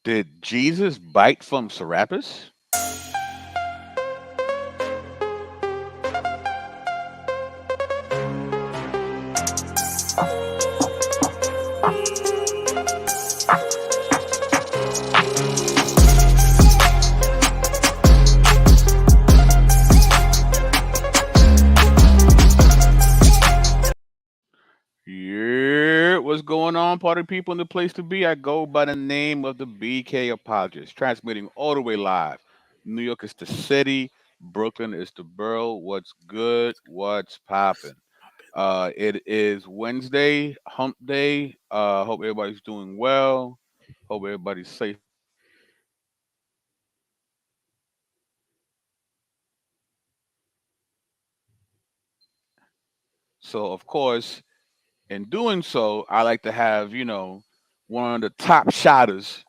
Did Jesus bite from Serapis? Yeah, what's going on, party people in the place to be? I go by the name of the BK Apologist, transmitting all the way live. New York is the city, Brooklyn is the borough. What's good? What's popping? It is Wednesday, Hump Day. Hope everybody's doing well. Hope everybody's safe and sound. So, of course, in doing so, I like to have one of the top shotters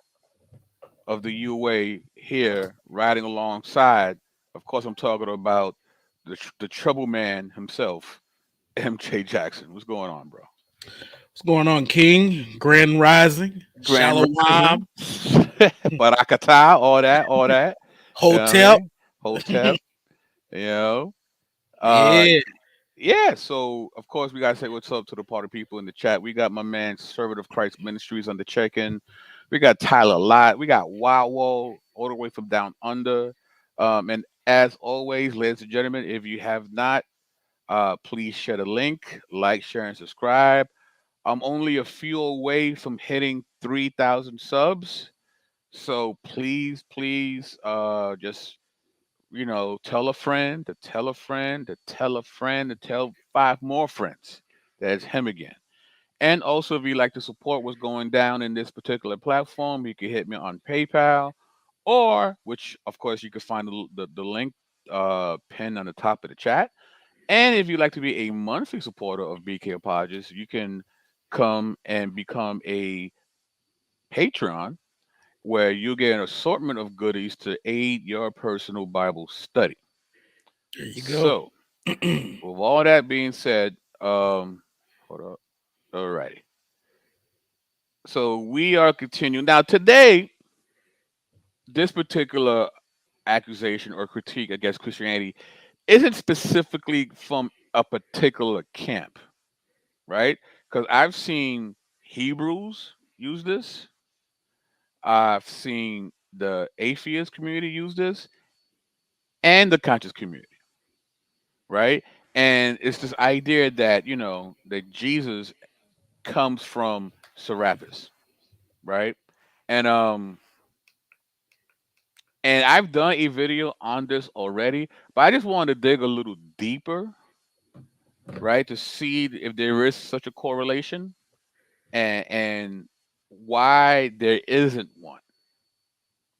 of the UA here riding alongside. Of course, I'm talking about the trouble man himself, MJ Jackson. What's going on, bro? What's going on, King? Grand Rising, Grand Shalom, Rising, Barakata, all that. You know what I Hotel. mean? Hotel, you know. Uh, Yeah, yeah. So of course we gotta say what's up to the party people in the chat. We got my man Servant of Christ Ministries on the check-in. We got Tyler Lott. We got Wow all the way from down under. And as always, ladies and gentlemen, if you have not, please share the link, like, share, and subscribe. I'm only a few away from hitting 3,000 subs. So please, just tell a friend to tell a friend to tell a friend to tell five more friends. That's him again. And also, if you'd like to support what's going down in this particular platform, you can hit me on PayPal, or which, of course, you can find the link pinned on the top of the chat. And if you'd like to be a monthly supporter of BK Apologists, you can come and become a Patreon, where you get an assortment of goodies to aid your personal Bible study. there you go. So, with all that being said, hold up. Alrighty. So we are continuing now. Today, this particular accusation or critique against Christianity isn't specifically from a particular camp, right? Because I've seen Hebrews use this. I've seen the atheist community use this, and the conscious community, right? And it's this idea that that Jesus comes from Serapis, right? And and I've done a video on this already, but I just wanted to dig a little deeper, right, to see if there is such a correlation, and why there isn't one.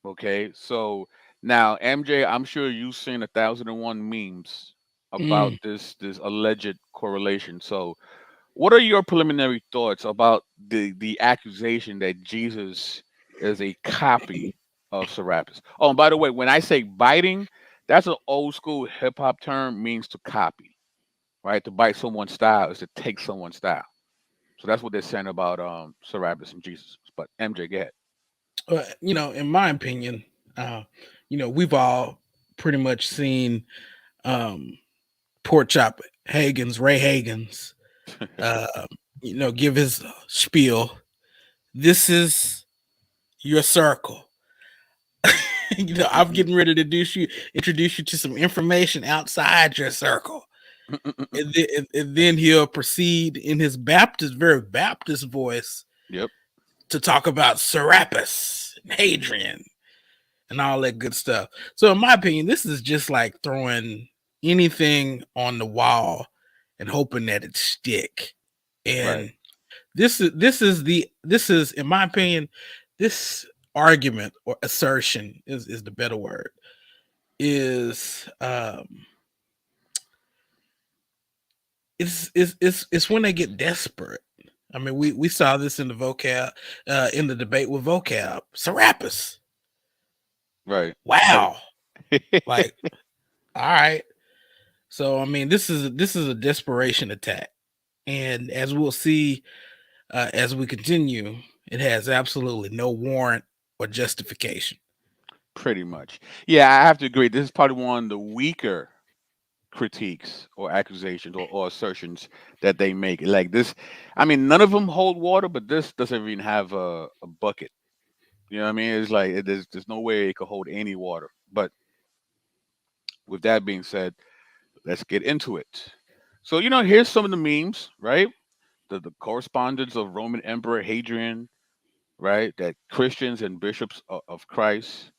Okay, so now MJ, I'm sure you've seen 1,001 memes about Mm. this alleged correlation. So what are your preliminary thoughts about the accusation that Jesus is a copy of Serapis? Oh, and by the way, when I say biting, that's an old school hip hop term, means to copy, right? To bite someone's style is to take someone's style. So that's what they're saying about Serapis and Jesus. But MJ, go ahead. In my opinion, uh, we've all pretty much seen um, Pork Chop Ray Hagen's, uh, give his spiel. This is your circle. I'm getting ready to introduce you to some information outside your circle. And then he'll proceed in his very Baptist voice Yep. to talk about Serapis and Hadrian and all that good stuff. So, in my opinion, this is just like throwing anything on the wall and hoping that it stick. Right. And this is in my opinion, this argument or assertion is the better word, is it's when they get desperate. I mean, we saw this in the in the debate with vocab. Serapis. Right. Wow. Like, all right. So I mean, this is a desperation attack. And as we'll see as we continue, it has absolutely no warrant or justification. Pretty much. Yeah, I have to agree. This is probably one of the weaker critiques or accusations or assertions that they make. Like this, I mean, none of them hold water, but this doesn't even have a bucket. You know what I mean? It's like there's no way it could hold any water. But with that being said, let's get into it. So, here's some of the memes, right? The correspondence of Roman Emperor Hadrian, right? That Christians and bishops of Christ,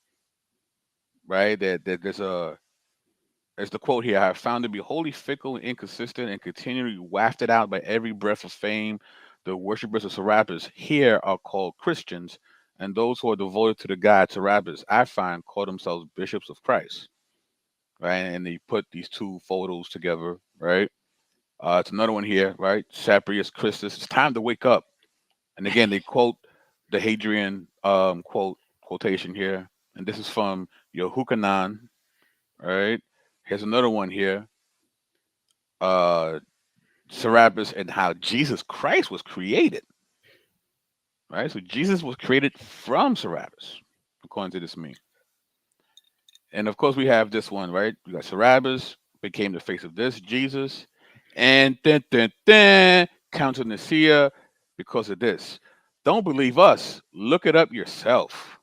right? That there's the quote here: I have found to be wholly fickle and inconsistent and continually wafted out by every breath of fame. The worshippers of Serapis here are called Christians, and those who are devoted to the god Serapis, I find, call themselves bishops of Christ, right? And they put these two photos together, right? It's another one here, right? Saprius Christus. It's time to wake up. And again, they quote the Hadrian quotation here, and this is from Yehukanan, right? Here's another one here. Uh, Serapis and how Jesus Christ was created, right? So Jesus was created from Serapis, according to this meme. And of course, we have this one, right? We got Serapis became the face of this Jesus, and Council Nicaea because of this. Don't believe us. Look it up yourself.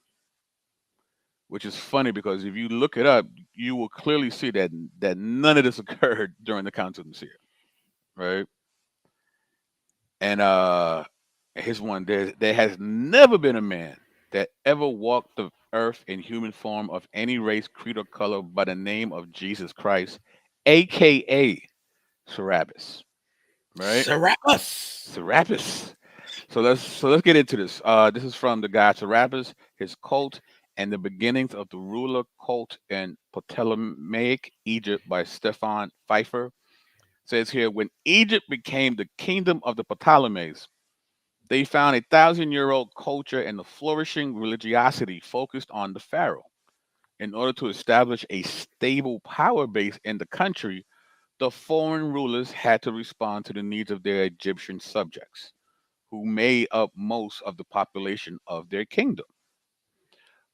Which is funny because if you look it up, you will clearly see that none of this occurred during the Council of Nicaea, right? And here's one: there has never been a man that ever walked the earth in human form of any race, creed, or color by the name of Jesus Christ, aka Serapis, right? Serapis. Serapis. So let's get into this. This is from the guy Serapis, his cult, and the beginnings of the ruler cult in Ptolemaic Egypt by Stefan Pfeiffer. Says here, when Egypt became the kingdom of the Ptolemies, they found 1,000-year-old culture and a flourishing religiosity focused on the pharaoh. In order to establish a stable power base in the country, the foreign rulers had to respond to the needs of their Egyptian subjects, who made up most of the population of their kingdom.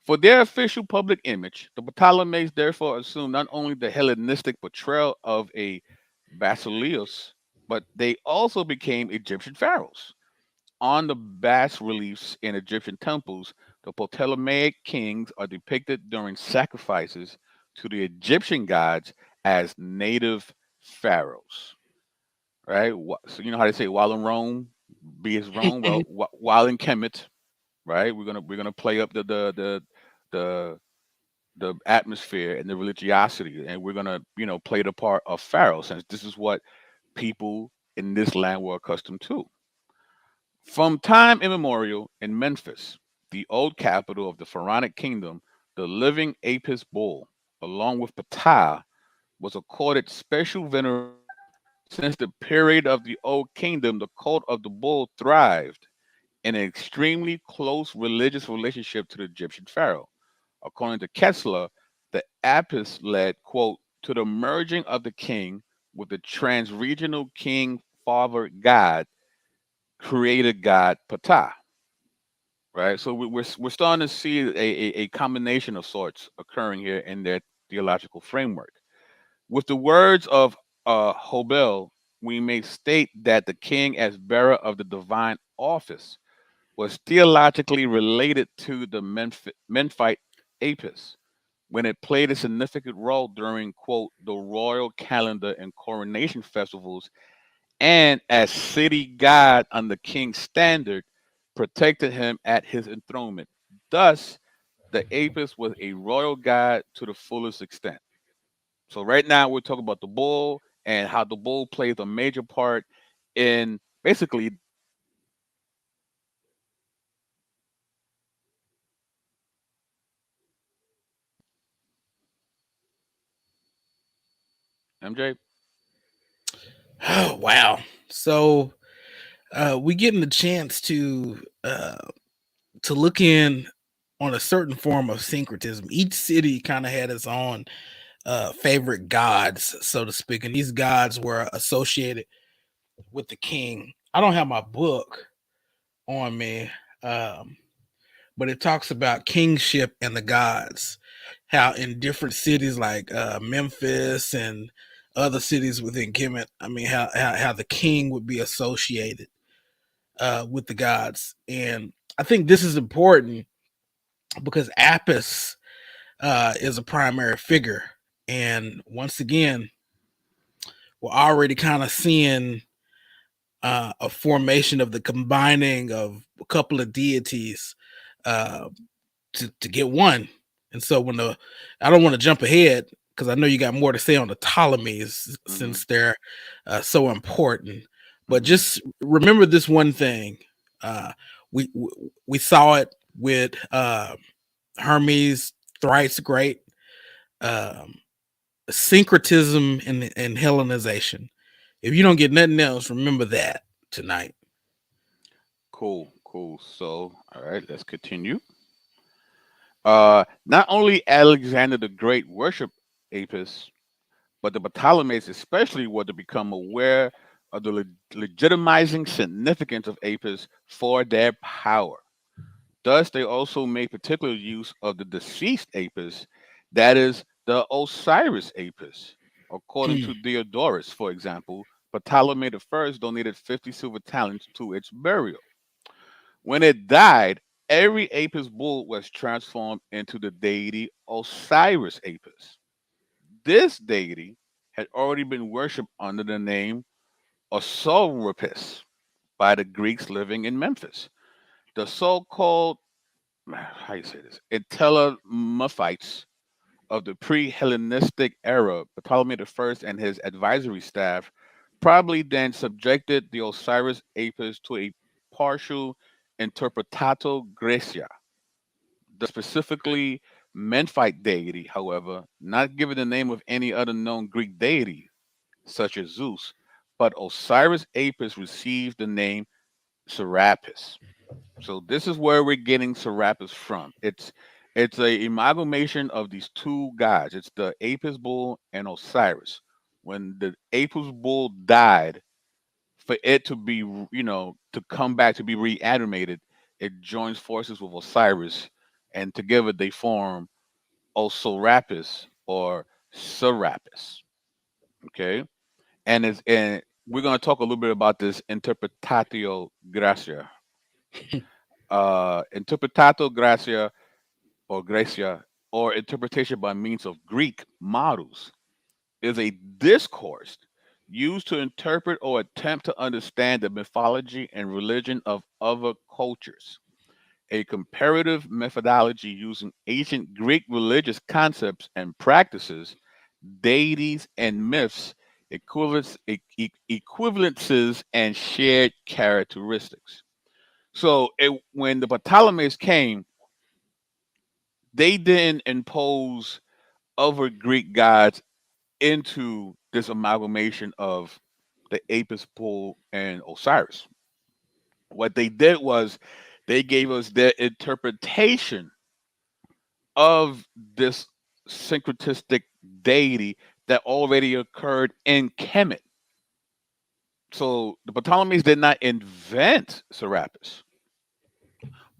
For their official public image, the Ptolemies therefore assumed not only the Hellenistic portrayal of a basileus, but they also became Egyptian pharaohs. On the bas reliefs in Egyptian temples, the Ptolemaic kings are depicted during sacrifices to the Egyptian gods as native pharaohs. Right? So you know how they say, "While in Rome, be as Rome." Well, while in Kemet, right? We're gonna play up the the atmosphere and the religiosity, and we're gonna play the part of Pharaoh, since this is what people in this land were accustomed to. From time immemorial in Memphis, the old capital of the Pharaonic kingdom, the living Apis bull, along with Ptah, was accorded special veneration. Since the period of the Old Kingdom, the cult of the bull thrived in an extremely close religious relationship to the Egyptian pharaoh. According to Kessler, the Apis led, quote, to the merging of the king with the transregional king father god, created god Ptah. Right? So we're starting to see a combination of sorts occurring here in their theological framework. With the words of Hobel, we may state that the king, as bearer of the divine office, was theologically related to the Memphite Apis when it played a significant role during, quote, the royal calendar and coronation festivals, and as city god under king's standard, protected him at his enthronement. Thus, the Apis was a royal god to the fullest extent. So right now we're talking about the bull and how the bull plays a major part in basically MJ. Oh wow. So we getting the chance to look in on a certain form of syncretism. Each city kind of had its own favorite gods, so to speak, and these gods were associated with the king. I don't have my book on me, um, but it talks about kingship and the gods. How in different cities like Memphis and other cities within Kemet, I mean, how the king would be associated with the gods. And I think this is important because Apis is a primary figure. And once again, we're already kind of seeing a formation of the combining of a couple of deities uh, to get one. And so I don't want to jump ahead because I know you got more to say on the Ptolemies Mm-hmm. since they're so important. But Mm-hmm. just remember this one thing: uh, we saw it with Hermes, thrice great, um, syncretism and Hellenization. If you don't get nothing else, remember that tonight. Cool, cool. So, all right, let's continue. Not only Alexander the Great worshiped Apis, but the Ptolemies especially were to become aware of the legitimizing significance of Apis for their power. Thus, they also made particular use of the deceased Apis, that is, the Osiris Apis. According Mm. to Diodorus, for example, Ptolemy I donated 50 silver talents to its burial. When it died, every Apis bull was transformed into the deity Osiris Apis. This deity had already been worshipped under the name Osiris by the Greeks living in Memphis. The so-called, how you say this, Intellamophites of the pre-Hellenistic era, Ptolemy I and his advisory staff probably then subjected the Osiris Apis to a partial interpretato Graecia. The specifically Memphite deity, however, not given the name of any other known Greek deity, such as Zeus, but Osiris Apis received the name Serapis. So this is where we're getting Serapis from. It's a amalgamation of these two gods. It's the Apis bull and Osiris. When the Apis bull died, for it to be, to come back to be reanimated, it joins forces with Osiris, and together they form Osorapis or Serapis. Okay, and we're going to talk a little bit about this interpretatio gracia. Interpretato gracia or gracia, or interpretation by means of Greek models, is a discourse used to interpret or attempt to understand the mythology and religion of other cultures. A comparative methodology using ancient Greek religious concepts and practices, deities and myths, equivalences, and shared characteristics. So when the Ptolemies came, they didn't impose other Greek gods into this amalgamation of the Apis bull and Osiris. What they did was they gave us their interpretation of this syncretistic deity that already occurred in Kemet. So the Ptolemies did not invent Serapis,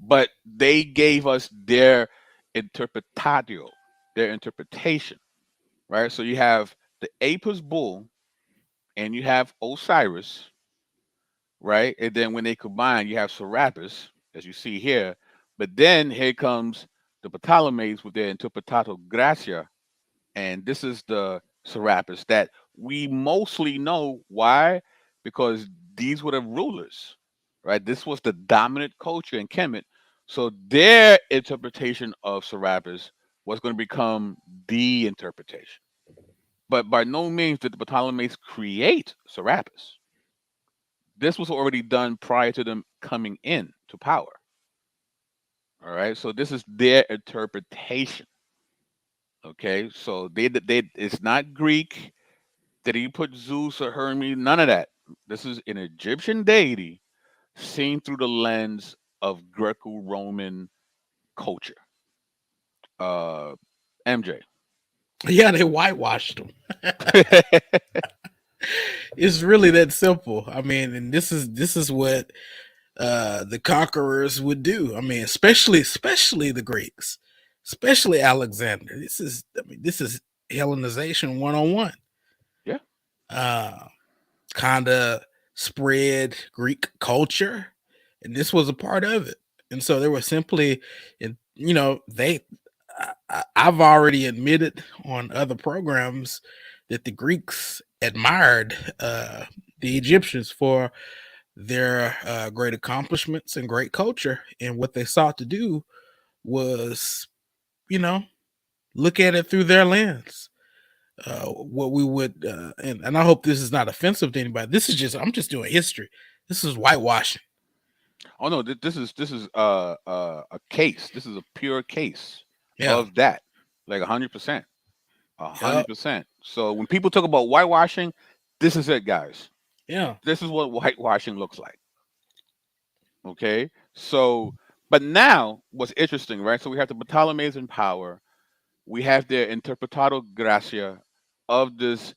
but they gave us their interpretatio, their interpretation, right? So you have the Apis bull and you have Osiris, right? And then when they combine, you have Serapis, as you see here. But then here comes the Ptolemies with their interpretato gracia, and this is the Serapis that we mostly know. Why? Because these were the rulers, right? This was the dominant culture in Kemet. So their interpretation of Serapis was going to become the interpretation. But by no means did the Ptolemies create Serapis. This was already done prior to them coming in to power. All right. So this is their interpretation. Okay. So they it's not Greek. Did he put Zeus or Hermes? None of that. This is an Egyptian deity seen through the lens of Greco-Roman culture. Uh, MJ. Yeah, they whitewashed them. It's really that simple. I mean, and this is what the conquerors would do. I mean, especially the Greeks, especially Alexander. This is Hellenization 101. Yeah. Uh, kind of spread Greek culture, and this was a part of it. And so they were simply, and they. I've already admitted on other programs that the Greeks admired the Egyptians for their great accomplishments and great culture, and what they sought to do was, you know, look at it through their lens. What we would, and I hope this is not offensive to anybody. This is just I'm just doing history. This is whitewashing. Oh no, this is a case. This is a pure case Yeah, of that, like 100%, a yeah, hundred percent. So when people talk about whitewashing, this is it, guys. yeah. This is what whitewashing looks like. Okay, so but now what's interesting, right? So we have the Ptolemies in power. We have their interpretado gracia of this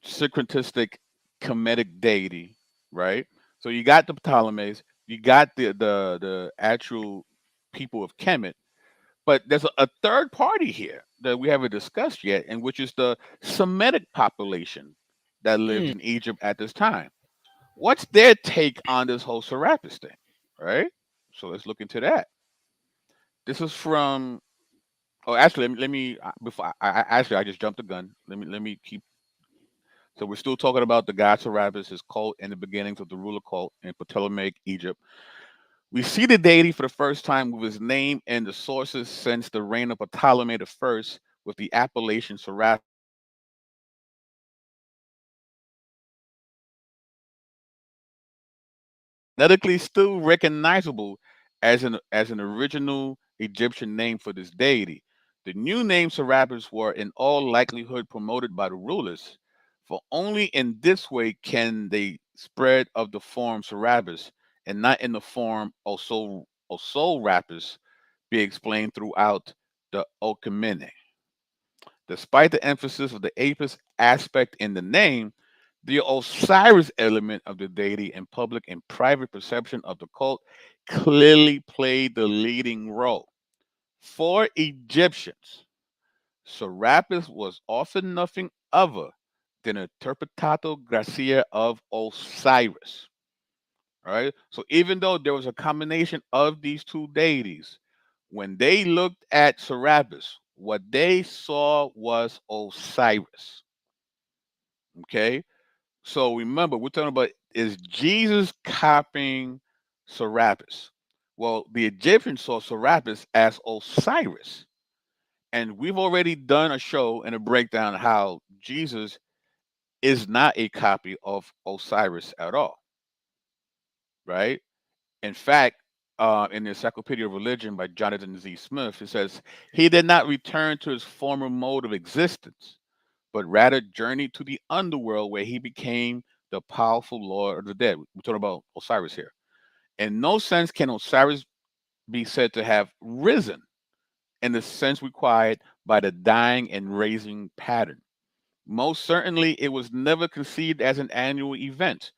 syncretistic Kemetic deity, right? So you got the Ptolemies, you got the actual people of Kemet, but there's a third party here that we haven't discussed yet, and which is the Semitic population that lived Mm, in Egypt at this time. What's their take on this whole Serapis thing, right? So let's look into that. This is from. Oh, actually, let me before actually I just jumped the gun. Let me keep. So we're still talking about the god Serapis, his cult, and the beginnings of the ruler cult in Ptolemaic Egypt. We see the deity for the first time with his name and the sources since the reign of Ptolemy the First, with the appellation Serapis. Phonetically still recognizable as an original Egyptian name for this deity. The new name Serapis were in all likelihood promoted by the rulers, for only in this way can they spread of the form Serapis and not in the form Rapis be explained throughout the Okamene. Despite the emphasis of the Apis aspect in the name, the Osiris element of the deity in public and private perception of the cult clearly played the leading role. For Egyptians, Serapis was often nothing other than a interpretato gracia of Osiris. Right? So even though there was a combination of these two deities, when they looked at Serapis, what they saw was Osiris. Okay, so remember, we're talking about, is Jesus copying Serapis? Well, the Egyptians saw Serapis as Osiris. And we've already done a show and a breakdown how Jesus is not a copy of Osiris at all, right? In fact, in the Encyclopedia of Religion by Jonathan Z. Smith, it says, he did not return to his former mode of existence, but rather journeyed to the underworld where he became the powerful lord of the dead. We're talking about Osiris here. In no sense can Osiris be said to have risen in the sense required by the dying and raising pattern. Most certainly, it was never conceived as an annual event.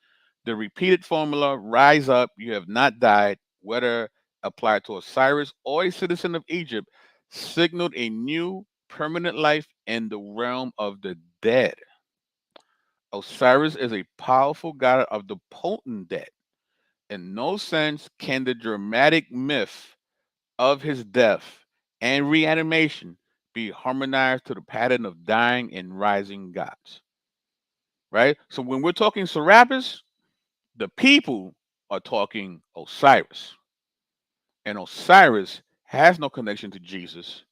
The repeated formula, rise up, you have not died, whether applied to Osiris or a citizen of Egypt, signaled a new permanent life in the realm of the dead. Osiris is a powerful god of the potent dead. In no sense can the dramatic myth of his death and reanimation be harmonized to the pattern of dying and rising gods. Right? So when we're talking Serapis, the people are talking Osiris. And Osiris has no connection to Jesus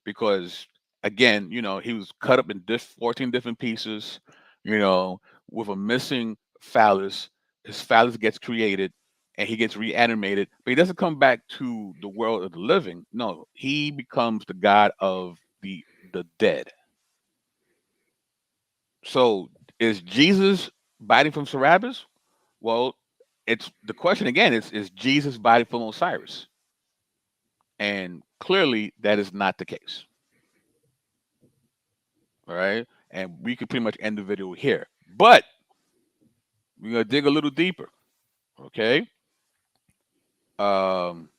because, again, he was cut up in 14 different pieces, you know, with a missing phallus. His phallus gets created and he gets reanimated, but he doesn't come back to the world of the living. No, he becomes the god of the dead. So is Jesus biting from Serapis? Well, it's the question again is Jesus body from Osiris? And clearly that is not the case. All right. And we could pretty much end the video here. But we're gonna dig a little deeper. Okay. Um,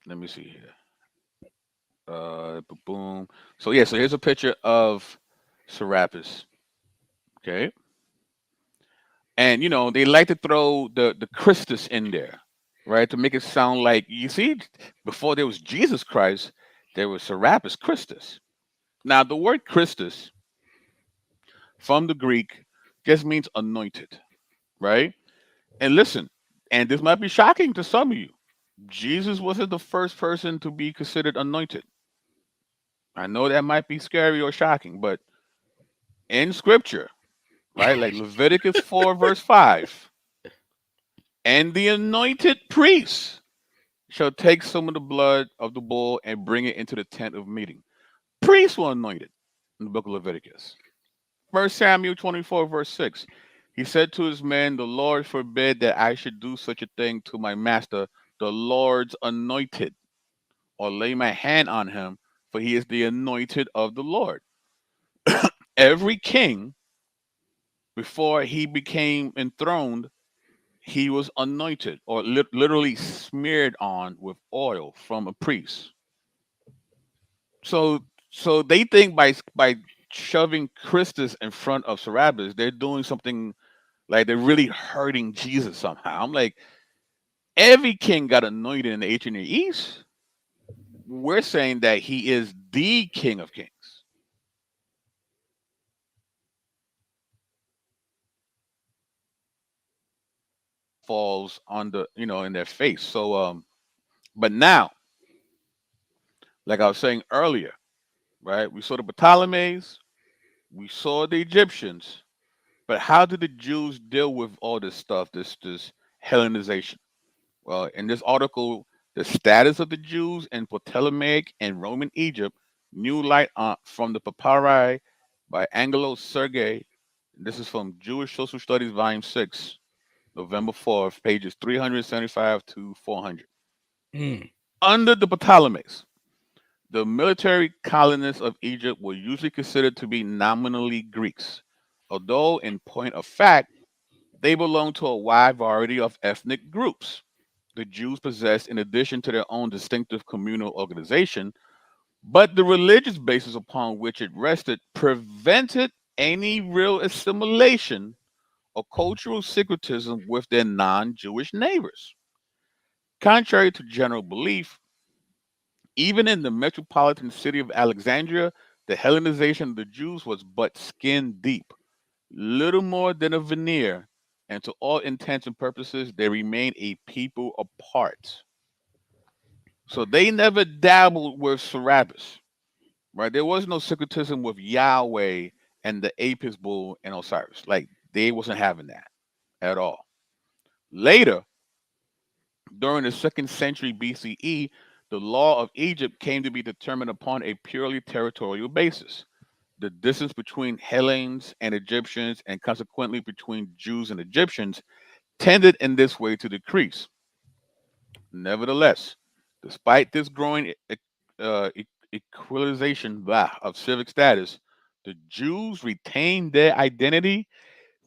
let me see here. Boom. So yeah, so here's a picture of Serapis. Okay, and they like to throw the Christus in there, right, to make it sound like, you see, before there was Jesus Christ, there was Serapis Christus. Now the word Christus from the Greek just means anointed, right? And listen, and this might be shocking to some of you. Jesus wasn't the first person to be considered anointed. I know that might be scary or shocking, but in scripture, right, like Leviticus 4, verse 5, and the anointed priest shall take some of the blood of the bull and bring it into the tent of meeting. Priests were anointed in the book of Leviticus. 1 Samuel 24, verse 6. He said to his men, the Lord forbid that I should do such a thing to my master, the Lord's anointed, or lay my hand on him, for he is the anointed of the Lord. Every king, before he became enthroned, he was anointed or literally smeared on with oil from a priest. So, so they think by shoving Christus in front of Serapis, they're doing something, like they're really hurting Jesus somehow. I'm like, every king got anointed in the ancient Near East. We're saying that he is the King of Kings. Falls on the, in their face. So, but now, like I was saying earlier, right? We saw the Ptolemies, we saw the Egyptians, but how did the Jews deal with all this stuff? This Hellenization. Well, in this article, the status of the Jews in Ptolemaic and Roman Egypt, new light from the papyri by Angelo Sergei. This is from Jewish Social Studies, Volume 6, November 4th, pages 375 to 400. Mm. Under the Ptolemies, the military colonists of Egypt were usually considered to be nominally Greeks, although in point of fact, they belonged to a wide variety of ethnic groups. The Jews possessed, in addition to their own distinctive communal organization, but the religious basis upon which it rested prevented any real assimilation or cultural syncretism with their non Jewish neighbors. Contrary to general belief, even in the metropolitan city of Alexandria, the Hellenization of the Jews was but skin deep, little more than a veneer, and to all intents and purposes, they remained a people apart. So they never dabbled with Serapis, right? There was no syncretism with Yahweh and the Apis bull and Osiris. Like they wasn't having that at all. Later, during the second century BCE, the law of Egypt came to be determined upon a purely territorial basis. The distance between Hellenes and Egyptians, and consequently between Jews and Egyptians, tended in this way to decrease. Nevertheless, despite this growing equalization of civic status, the Jews retained their identity.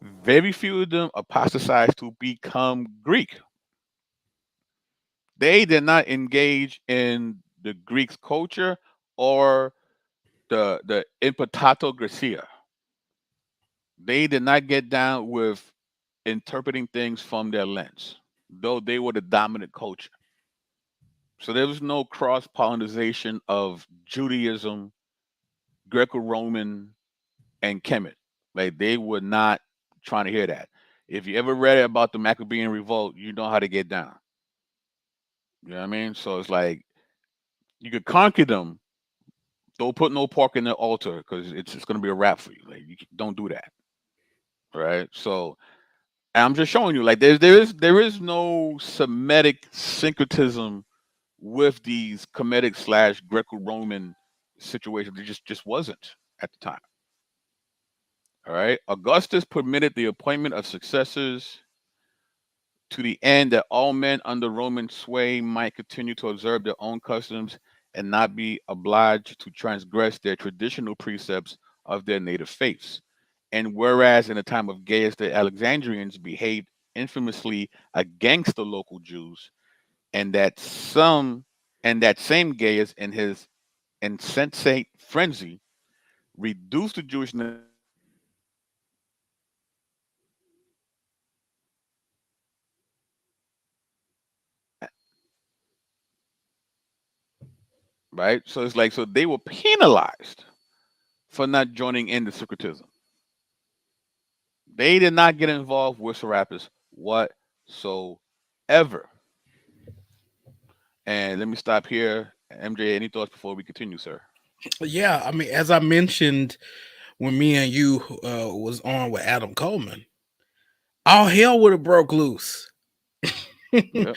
Very few of them apostatized to become Greek. They did not engage in the Greeks' culture or the imputato Gracia. They did not get down with interpreting things from their lens, though they were the dominant culture. So there was no cross pollination of Judaism, Greco Roman, and Kemet. Like they were not trying to hear that. If you ever read about the Maccabean revolt, you know how to get down. You know what I mean? So it's like you could conquer them. Don't put no pork in the altar because it's going to be a wrap for you. Like don't do that, right? So and I'm just showing you, like there is no Semitic syncretism with these Kemetic slash Greco-Roman situations. It just wasn't at the time. All right. Augustus permitted the appointment of successors to the end that all men under Roman sway might continue to observe their own customs and not be obliged to transgress their traditional precepts of their native faiths. And whereas in the time of Gaius the Alexandrians behaved infamously against the local Jews, and that some and that same Gaius, in his insensate frenzy, reduced the Jewish nation to a state of right. So it's like, so they were penalized for not joining in the syncretism. They did not get involved with Serapis whatsoever. And let me stop here. MJ, any thoughts before we continue, sir? Yeah, I mean, as I mentioned when me and you was on with Adam Coleman, all hell would have broke loose Yep.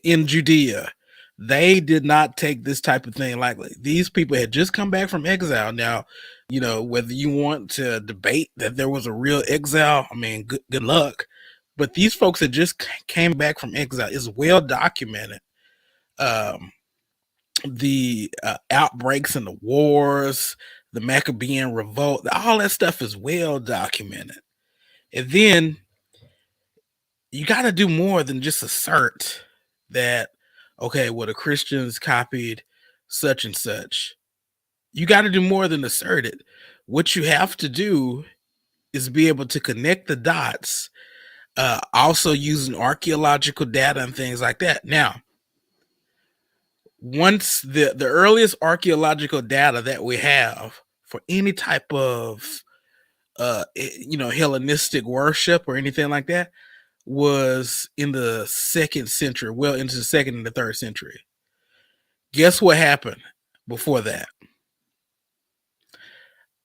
in Judea. They did not take this type of thing lightly. These people had just come back from exile. Now, whether you want to debate that there was a real exile, I mean, good luck. But these folks had just came back from exile. It's well documented. Um, the outbreaks and the wars, the Maccabean revolt, all that stuff is well documented. And then you got to do more than just assert that, okay, well, the Christians copied such and such. You got to do more than assert it. What you have to do is be able to connect the dots, also using archaeological data and things like that. Now, once the earliest archaeological data that we have for any type of Hellenistic worship or anything like that was in the 2nd century, well into the 2nd and the 3rd century. Guess what happened before that?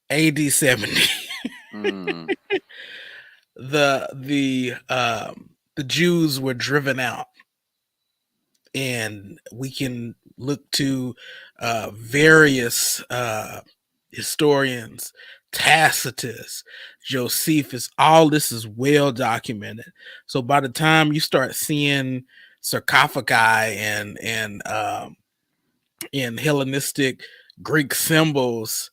AD 70. Mm, The Jews were driven out, and we can look to various historians, Tacitus, Josephus. All this is well documented. So by the time you start seeing sarcophagi and in Hellenistic Greek symbols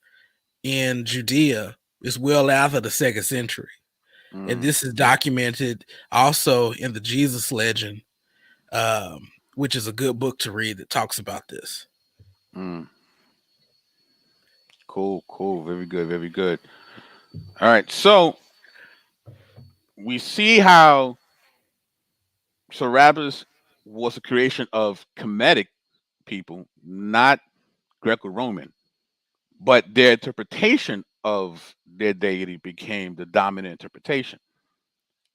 in Judea, it's well after the 2nd century. And mm, this is documented also in the Jesus legend, which is a good book to read that talks about this. mm. Cool, cool. Very good, very good. All right. So we see how Serapis was a creation of Kemetic people, not Greco Roman, but their interpretation of their deity became the dominant interpretation.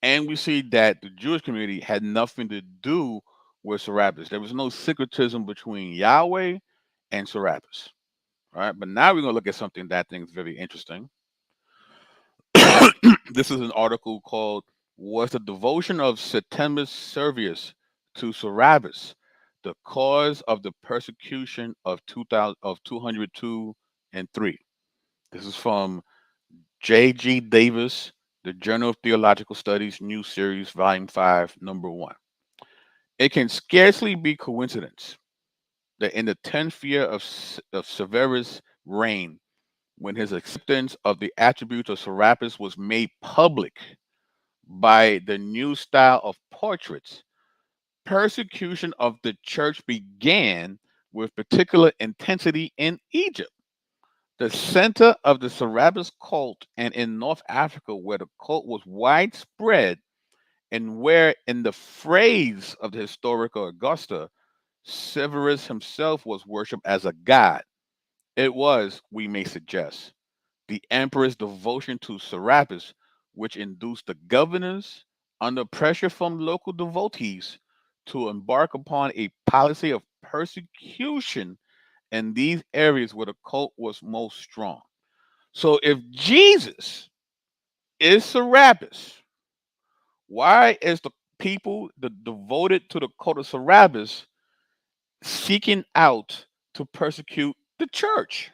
And we see that the Jewish community had nothing to do with Serapis. There was no syncretism between Yahweh and Serapis. All right. But now we're going to look at something that I think is very interesting. This is an article called "Was the Devotion of Septimius Servius to Serapis the Cause of the Persecution of 202 and 3?" This is from J.G. Davis, The Journal of Theological Studies, New Series, Volume 5, Number 1. It can scarcely be coincidence that in the 10th year of Severus' reign, when his acceptance of the attributes of Serapis was made public by the new style of portraits, persecution of the church began with particular intensity in Egypt, the center of the Serapis cult, and in North Africa, where the cult was widespread and where, in the phrase of the historical Augusta, Severus himself was worshipped as a god. It was, we may suggest, the emperor's devotion to Serapis which induced the governors, under pressure from local devotees, to embark upon a policy of persecution in these areas where the cult was most strong. So if Jesus is Serapis, why is the people devoted to the cult of Serapis seeking out to persecute the church?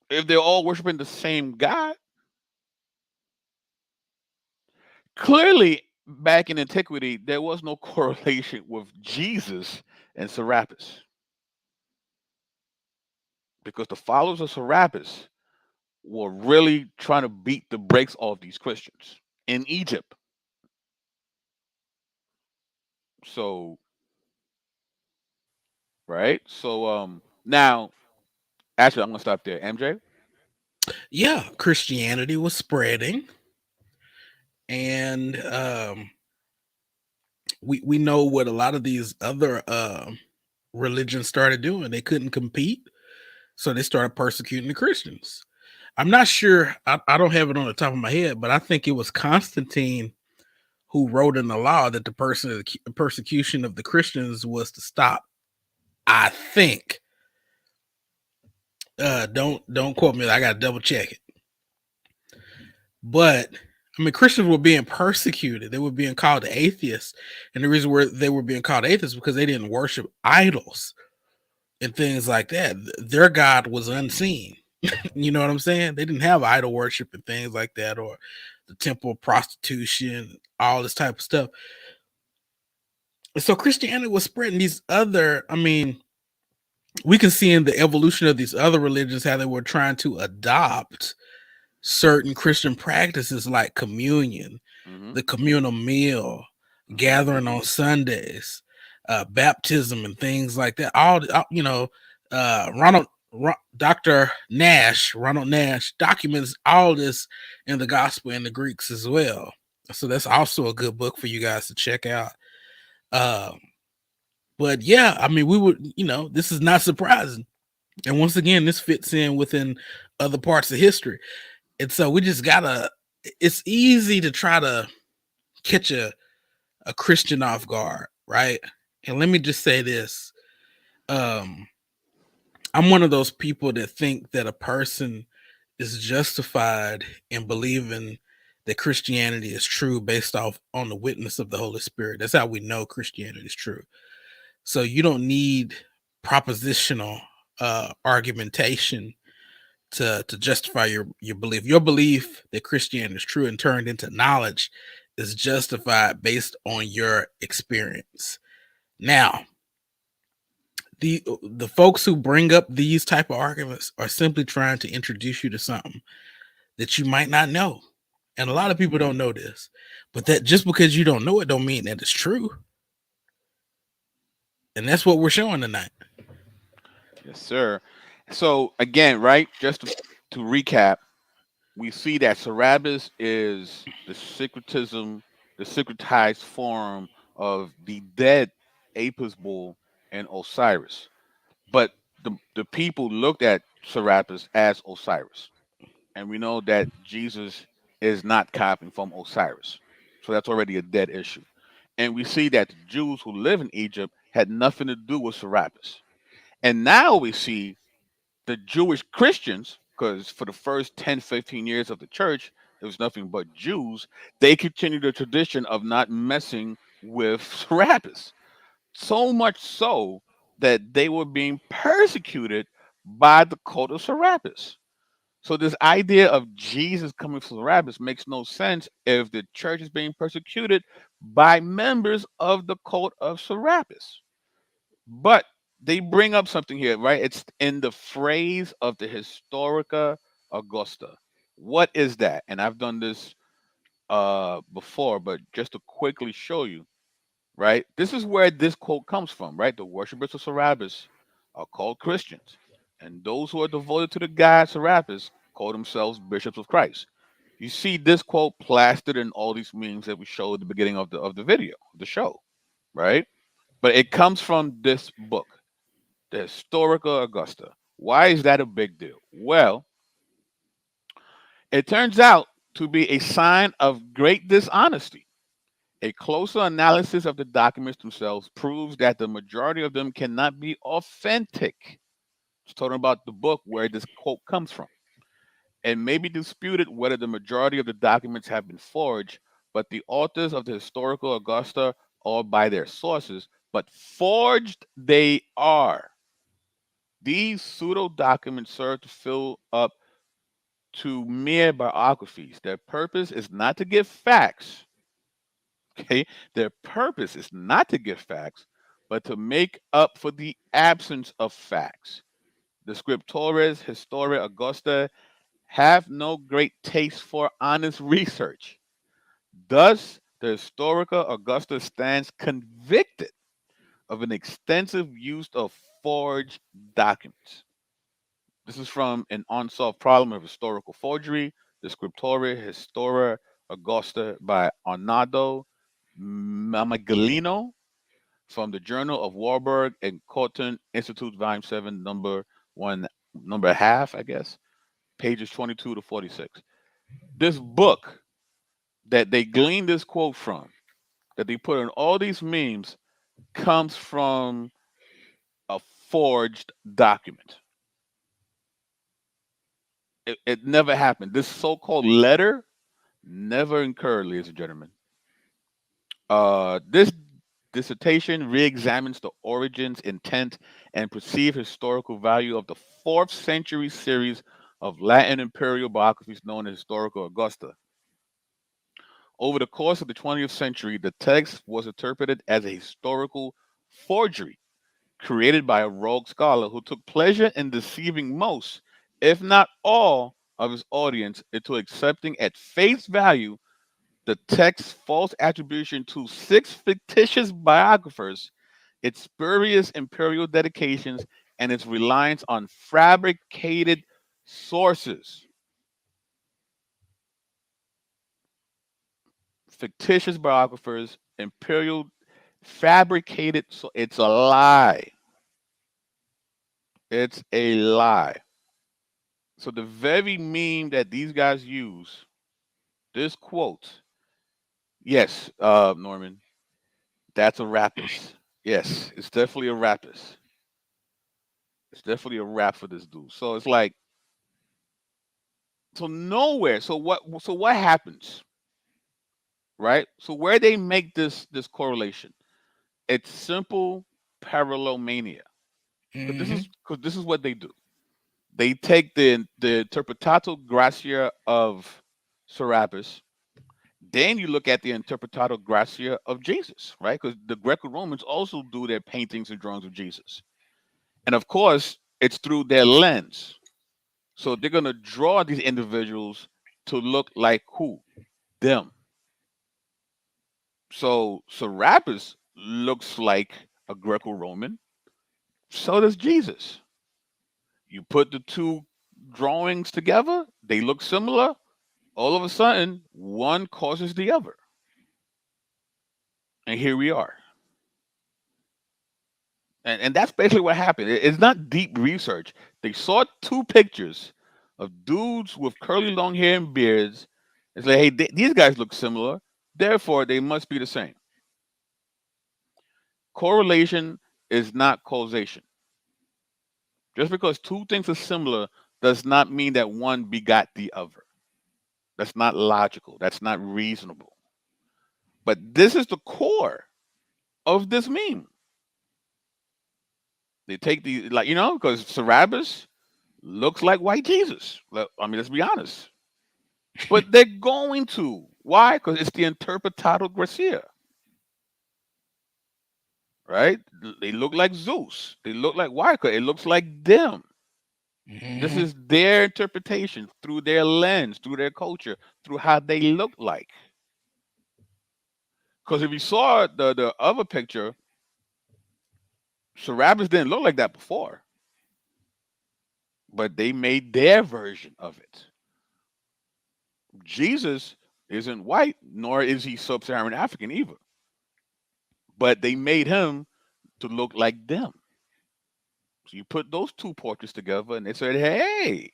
If they're all worshiping the same God, clearly back in antiquity there was no correlation with Jesus and Serapis, because the followers of Serapis were really trying to beat the brakes off these Christians in Egypt. So, right? So, now, actually, I'm gonna stop there. MJ. Yeah, Christianity was spreading, and we know what a lot of these other religions started doing. They couldn't compete, so they started persecuting the Christians. I'm not sure. I don't have it on the top of my head, but I think it was Constantine who wrote in the law that the persecution of the Christians was to stop. I think. Don't quote me. I got to double check it. But I mean, Christians were being persecuted. They were being called atheists, and the reason they were being called atheists because they didn't worship idols and things like that. Their God was unseen. You know what I'm saying? They didn't have idol worship and things like that, or the temple prostitution, all this type of stuff. So Christianity was spreading these other. I mean, we can see in the evolution of these other religions how they were trying to adopt certain Christian practices like communion, Mm-hmm. the communal meal, Mm-hmm. gathering on Sundays, baptism, and things like that. You know, Dr. Ronald Nash documents all this in the Gospel and the Greeks as well. So that's also a good book for you guys to check out. Um, but yeah, I mean, we would, this is not surprising. And once again, this fits in within other parts of history. And so we just gotta, it's easy to try to catch a Christian off guard, right? And let me just say this. Um, I'm one of those people that think that a person is justified in believing that Christianity is true based off on the witness of the Holy Spirit. That's how we know Christianity is true. So you don't need propositional argumentation to justify your belief. Your belief that Christianity is true and turned into knowledge is justified based on your experience. Now, the folks who bring up these type of arguments are simply trying to introduce you to something that you might not know. And a lot of people don't know this. But that just because you don't know it don't mean that it's true. And that's what we're showing tonight. Yes, sir. So again, right? Just to recap, we see that Serapis is the syncretism, the syncretized form of the dead Apis bull and Osiris. But the people looked at Serapis as Osiris. And we know that Jesus is not copying from Osiris. So that's already a dead issue. And we see that the Jews who live in Egypt had nothing to do with Serapis. And now we see the Jewish Christians, because for the first 10, 15 years of the church, it was nothing but Jews, they continued the tradition of not messing with Serapis. So much so that they were being persecuted by the cult of Serapis. So this idea of Jesus coming from Serapis makes no sense if the church is being persecuted by members of the cult of Serapis. But they bring up something here, right? It's in the phrase of the Historica Augusta. What is that? And I've done this before, but just to quickly show you, right? This is where this quote comes from, right? The worshippers of Serapis are called Christians, and those who are devoted to the god Serapis call themselves bishops of Christ. You see this quote plastered in all these memes that we showed at the beginning of the video, the show, right? But it comes from this book, the Historica Augusta. Why is that a big deal? Well, it turns out to be a sign of great dishonesty. A closer analysis of the documents themselves proves that the majority of them cannot be authentic. It's talking about the book where this quote comes from. It may be disputed whether the majority of the documents have been forged, but the authors of the Historical Augusta are by their sources, but forged they are. These pseudo documents serve to fill up to mere biographies. Their purpose is not to give facts. Okay, their purpose is not to give facts, but to make up for the absence of facts. The Scriptores Historia Augusta have no great taste for honest research. Thus, the historical Augustus stands convicted of an extensive use of forged documents. This is from An Unsolved Problem of Historical Forgery, the Scriptura Historia Augusta by Arnaldo Mammagalino, from the Journal of Warburg and Cotton Institute, Volume 7, number 1, number half, I guess, pages 22 to 46. This book that they gleaned this quote from, that they put in all these memes, comes from a forged document. It never happened. This so-called letter never occurred, ladies and gentlemen. This dissertation re-examines the origins, intent, and perceived historical value of the 4th century series of Latin imperial biographies known as Historical Augusta. Over the course of the 20th century, the text was interpreted as a historical forgery created by a rogue scholar who took pleasure in deceiving most, if not all, of his audience into accepting at face value the text's false attribution to 6 fictitious biographers, its spurious imperial dedications, and its reliance on fabricated sources. Fictitious biographers, imperial fabricated, so it's a lie. It's a lie. So the very meme that these guys use, this quote, yes, Norman, that's a rapist. Yes, it's definitely a rapist. It's definitely a rap for this dude. So it's like, so nowhere. So what happens, right? So where they make this correlation, it's simple parallel mania. Because this Mm-hmm. is because this is what they do. They take the interpretato gracia of Serapis. Then you look at the interpretato gracia of Jesus, right? Because the Greco Romans also do their paintings and drawings of Jesus. And of course, it's through their lens. So they're going to draw these individuals to look like who? Them. So Serapis looks like a Greco Roman. So does Jesus. You put the two drawings together, they look similar. All of a sudden, one causes the other. And here we are. And that's basically what happened. It's not deep research. They saw two pictures of dudes with curly long hair and beards. It's like, hey, these guys look similar. Therefore, they must be the same. Correlation is not causation. Just because two things are similar does not mean that one begot the other. That's not logical. That's not reasonable. But this is the core of this meme. They take the, like, because Serapis looks like white Jesus. I mean, let's be honest. But they're going to. Why? Because it's the interpretato gracia, right? They look like Zeus. They look like, why? Because it looks like them. This Mm-hmm. is their interpretation through their lens, through their culture, through how they look like. Because if you saw the other picture, Serapis didn't look like that before, but they made their version of it. Jesus isn't white, nor is he sub-Saharan African either, but they made him to look like them. So you put those two portraits together, and they said, "Hey,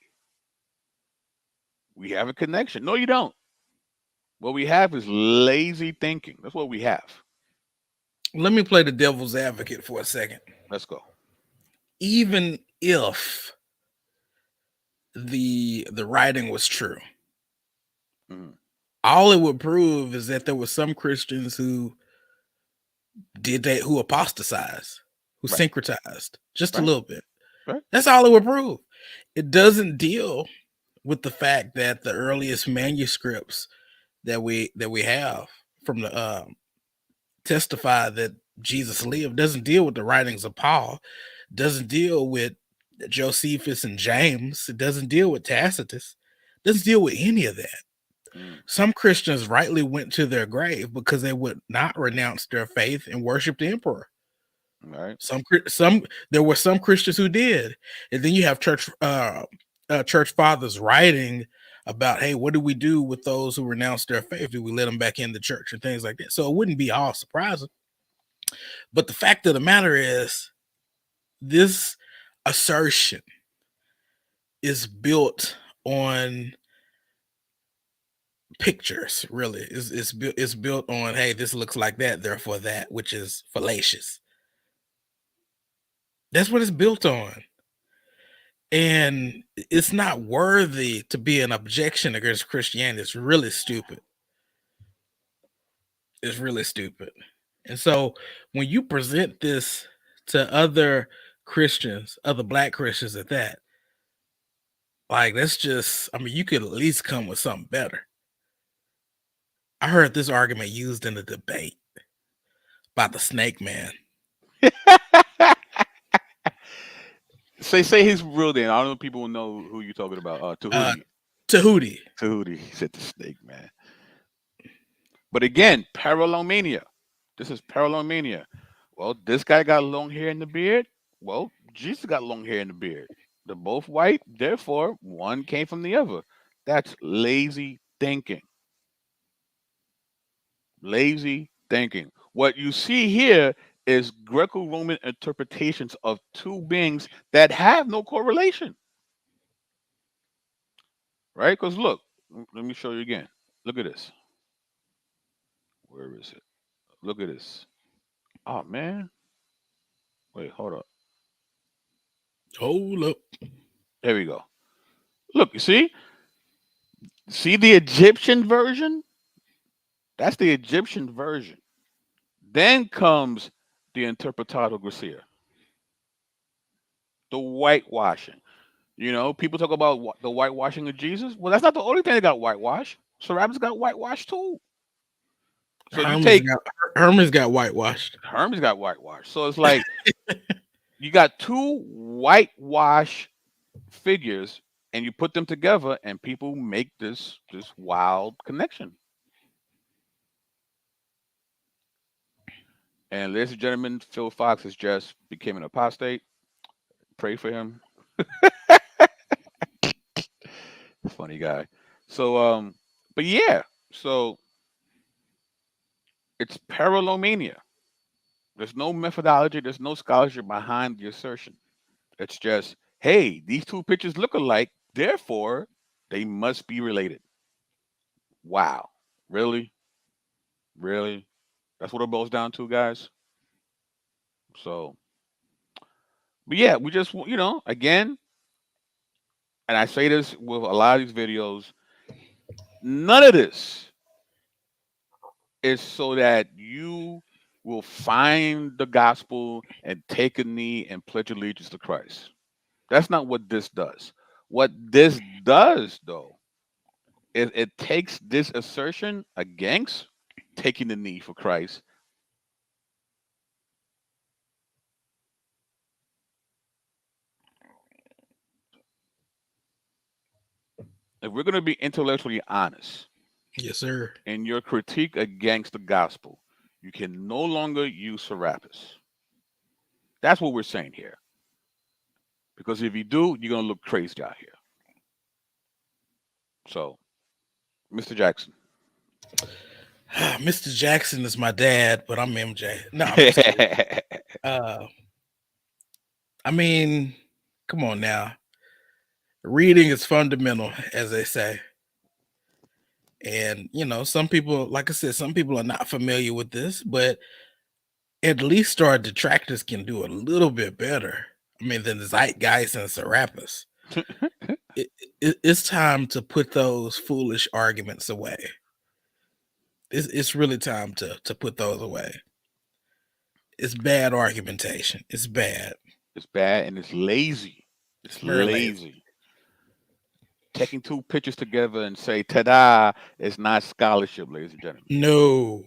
we have a connection." No, you don't. What we have is lazy thinking. That's what we have. Let me play the devil's advocate for a second. Let's go. Even if the writing was true, Mhm. all it would prove is that there were some Christians who who apostatized, who Right, syncretized just a right, little bit. right. That's all it would prove. It doesn't deal with the fact that the earliest manuscripts that we have from the testify that Jesus lived. Doesn't deal with the writings of Paul. Doesn't deal with Josephus and James. It doesn't deal with Tacitus. Doesn't deal with any of that. Mm, Some Christians rightly went to their grave because they would not renounce their faith and worship the emperor. right. Some there were some Christians who did, and then you have church fathers writing about, hey, what do we do with those who renounce their faith? Do we let them back in the church and things like that? So it wouldn't be all surprising. But the fact of the matter is, this assertion is built on pictures. Really, it's built on, hey, this looks like that, therefore that, which is fallacious. That's what it's built on. And it's not worthy to be an objection against Christianity. It's really stupid. It's really stupid. And so when you present this to other Christians, other Black Christians at that, like, that's just, I mean, you could at least come with something better. I heard this argument used in a debate by the Snake Man. Say his real name. I don't know if people will know who you're talking about. Tahuti. Tahuti. Tahuti. He said the snake man. But again, parallelomania. This is parallelomania. Well, this guy got long hair in the beard. Well, Jesus got long hair in the beard. They're both white. Therefore, one came from the other. That's lazy thinking. Lazy thinking. What you see here is Greco-Roman interpretations of two beings that have no correlation. Right? Because look, let me show you again. Look at this. Where is it? Look at this. Oh man. Wait, hold up. Hold up. There we go. Look, you see? See the Egyptian version? That's the Egyptian version. Then comes the Interpretado Gracia, the whitewashing. You know, people talk about the whitewashing of Jesus. Well, that's not the only thing that got whitewashed. Serapis got whitewashed too. So you take Hermes got whitewashed. Hermes got whitewashed. So it's like you got two whitewash figures and you put them together and people make this wild connection. And ladies and gentlemen, Phil Fox has just became an apostate. Pray for him. Funny guy. So but yeah, so it's parallelomania. There's no methodology, there's no scholarship behind the assertion. It's just, hey, these two pictures look alike, therefore they must be related. Wow. Really? Really? That's what it boils down to, guys. So, but yeah, we just, again, and I say this with a lot of these videos, none of this is so that you will find the gospel and take a knee and pledge allegiance to Christ. That's not what this does. What this does, though, is it takes this assertion against taking the knee for Christ. If we're going to be intellectually honest, yes, sir, in your critique against the gospel, you can no longer use Serapis. That's what we're saying here. Because if you do, you're going to look crazy out here. So, Mr. Jackson. Mr. Jackson is my dad, but I'm MJ. No, I'm just kidding. I mean, come on now. Reading is fundamental, as they say. And, some people, like I said, some people are not familiar with this, but at least our detractors can do a little bit better. I mean, than the Zeitgeist and Serapis. It's time to put those foolish arguments away. It's really time to put those away. It's bad argumentation. It's bad. It's bad and it's lazy. It's very lazy. Taking two pictures together and say, ta-da, is not scholarship, ladies and gentlemen. No.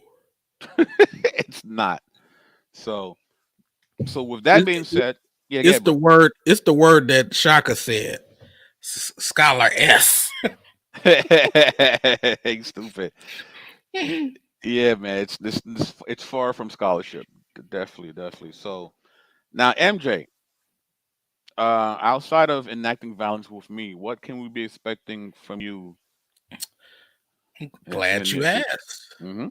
It's not. So with that being said, it's the word that Shaka said. Scholar S. Hey, stupid. Yeah, man. It's it's far from scholarship. Definitely, definitely. So now, MJ, outside of enacting violence with me, what can we be expecting from you in the Glad you near future? asked. Hmm.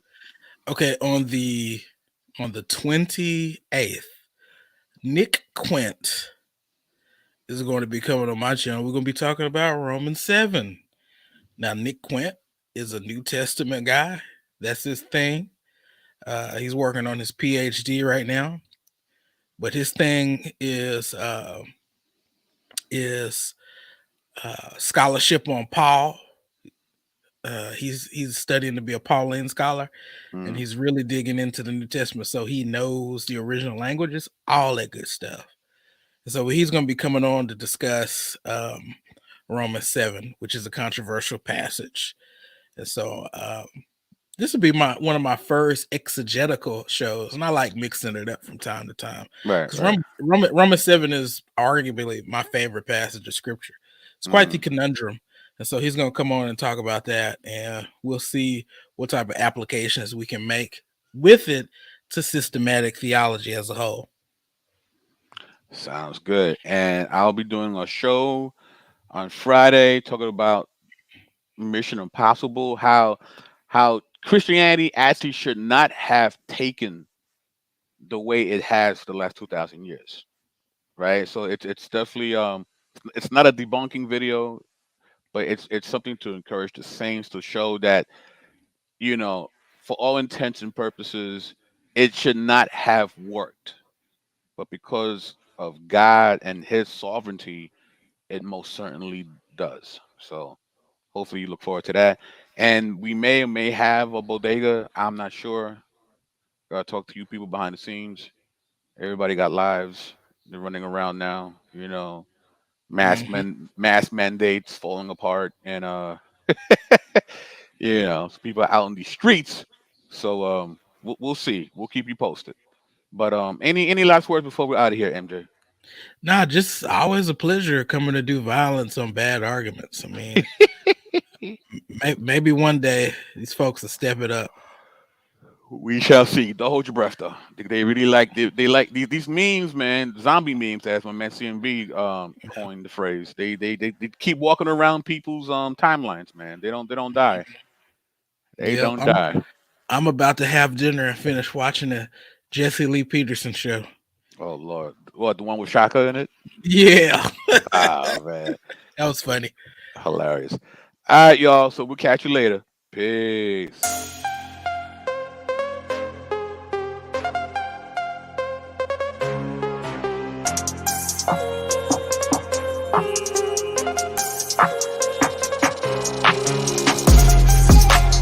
Okay, on the 28th, Nick Quint is going to be coming on my channel. We're going to be talking about Romans 7. Now, Nick Quint is a New Testament guy. That's his thing. He's working on his PhD right now, but his thing is scholarship on Paul. He's studying to be a Pauline scholar, and Hmm. he's really digging into the New Testament, so he knows the original languages, all that good stuff. So he's going to be coming on to discuss Romans 7, which is a controversial passage. And so this will be one of my first exegetical shows, and I like mixing it up from time to time Right, because right. Romans 7 is arguably my favorite passage of scripture. It's quite the Hmm. conundrum. And so he's going to come on and talk about that, and we'll see what type of applications we can make with it to systematic theology as a whole. Sounds good. And I'll be doing a show on Friday talking about Mission Impossible, how Christianity actually should not have taken the way it has the last 2,000 years, right? So it's definitely it's not a debunking video, but it's something to encourage the saints to show that, you know, for all intents and purposes, it should not have worked, but because of God and His sovereignty, it most certainly does. So hopefully you look forward to that. And we may or may have a bodega. I'm not sure. Gotta talk to you people behind the scenes. Everybody got lives. They're running around now. You know, Mhm. mass mandates falling apart, and you know, so people are out in the streets. So we'll see. We'll keep you posted. But any last words before we're out of here, MJ? Nah, just always a pleasure coming to do violence on bad arguments. I mean, maybe one day these folks will step it up. We shall see. Don't hold your breath though. They really like they like these memes, man. Zombie memes, as my man CMB Yeah. coined the phrase. They keep walking around people's timelines, man. They don't die. They Yep. don't I'm die. I'm about to have dinner and finish watching the Jesse Lee Peterson show. Oh Lord. What, the one with Shaka in it? Yeah, Ah man. that was funny. Hilarious. All right, y'all. So we'll catch you later. Peace.